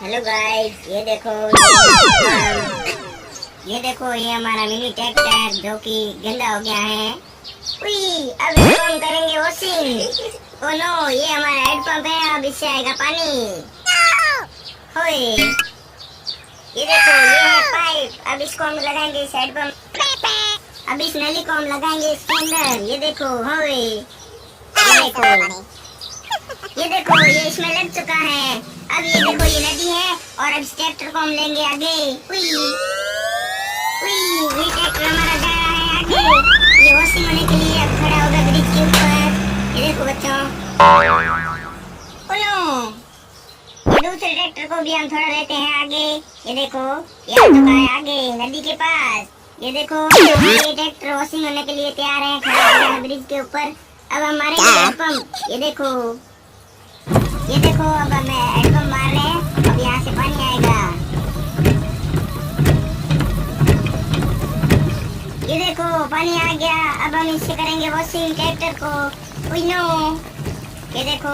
Hello guys, ये देखो ये हमारा मिनी ट्रैक्टर जो कि गंदा हो गया है। उई, अब इसको हम करेंगे वॉशिंग। ओ नो, ये हमारा हेड पंप है, अब इससे आएगा पानी। होए, ये देखो ये है पाइप, अब इसको हम लगाएंगे इस हेड पंप। अब इस नली को हम लगाएंगे इसके अंदर। ये देखो, होए, ये इसमें लग चुका है। अब ये देखो ये नदी है और अब इस ट्रैक्टर को हम लेंगे आगे। उई, ये ट्रैक्टर हमारा जा रहा है आगे। ये वॉशिंग होने के लिए अब खड़ा होगा ब्रिज के ऊपर। ये देखो बच्चों, ये दूसरे ट्रैक्टर को भी हम थोड़ा लेते हैं आगे। ये देखो ये आ चुका है आगे नदी के पास। ये देखो ये ट्रैक्टर वॉशिंग होने के लिए तैयार है, खड़ा हो गया है ब्रिज के ऊपर। अब हम मारेंगे हेडपंप। ये देखो अब हमें हेडपंप मार रहे हैं। अब यहाँ से पानी आएगा। ये देखो पानी आ गया। अब हम इससे करेंगे वॉशिंग ट्रैक्टर को। ओह नो, ये देखो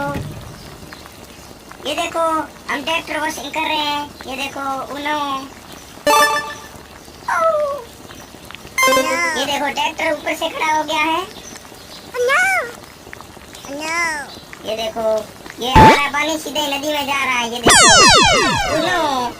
हम ट्रैक्टर वॉशिंग कर रहे हैं। ये देखो उनो, ये देखो ट्रैक्टर ऊपर से खड़ा हो गया है। ये देखो ये हमारा पानी सीधे नदी में जा रहा है। ये देखो उनो,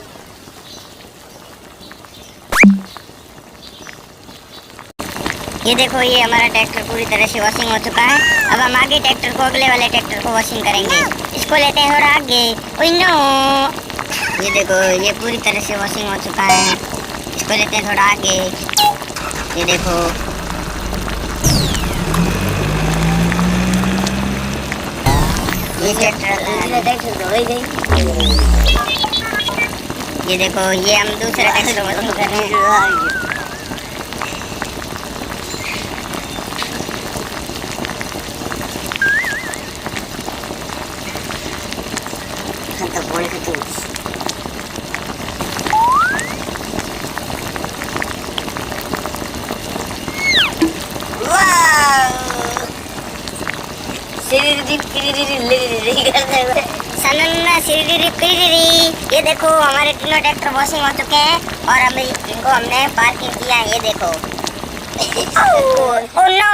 ये देखो ये हमारा ट्रैक्टर पूरी तरह से वॉशिंग हो चुका है। अब हम आगे ट्रैक्टर को, अगले वाले ट्रैक्टर को वॉशिंग करेंगे। इसको लेते हैं थोड़ा आगे। ओह नो, ये देखो ये पूरी तरह से वॉशिंग हो चुका है। इसको लेते हैं थोड़ा आगे। ये देखो ये ट्रैक्टर हो गई। ये देखो ये हम दूसरा ट्रैक्टर वॉशिंग कर रहे हैं। ये देखो हमारे तीनों ट्रैक्टर वॉशिंग हो चुके हैं और हम इनको हमने पार्किंग किया है। ये देखो ओह नो